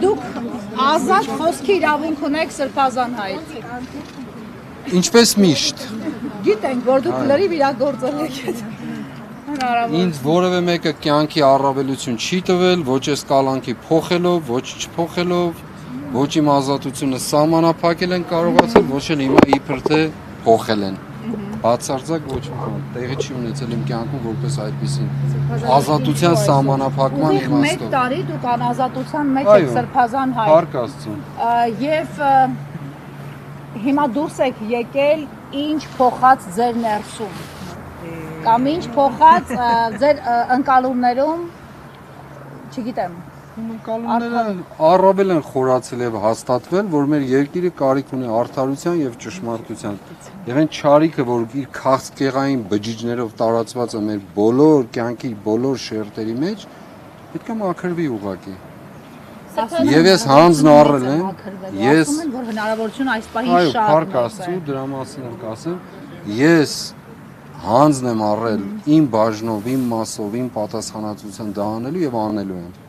Դուք ազատ խոսքի իրավունք ունեք Սրբազան հայց։ Ինչպես միշտ։ Գիտենք, որ դուք լրիվ իրագործել եք այդ հնարավոր։ Ինձ որևէ մեկը կյանքի առավելություն չի տվել, ոչ այս կալանքի փոխելով, ոչ չփոխելով, ոչ իմ ազատությունը սահմանափակել են կարողացել, ոչ էլ հիմա իբր թե փոխել են։ Բացարձակ ոչ մի բան տեղի չի ունեցել իմ կյանքում որպես այդպեսին ազատության սահմանափակման իմաստով։ Մեկ տարի դուք անազատության մեջ եք Սրբազան հայ։ Փառք Աստծո։ Եվ հիմա դուրս եք եկել ինչ փոխած ձեր ներսում կամ ինչ փոխած ձեր ընկալումներում, չգիտեմ։ Ընկալումները առավել են խորացել եւ հաստատվել, որ մեր երկիրը կարիք ունի արդարության եւ ճշմարտության։ Եվ այն չարիքը, որ իր քաղցկեղային բջիջներով տարածված է մեր բոլոր կյանքի բոլոր շերտերի մեջ, պետք է մաքրվի ուղղակի։ Եվ ես հանձն առել եմ, ես ասում են, որ հնարավորություն այս պահին շատ է։ Այո, փառք է։ Աստծո, դրա մասին եմ կասեմ։ Ես հանձն եմ առել իմ բաժնով, իմ մասով, իմ պատասխանատվության դա անելու եւ անելու եմ։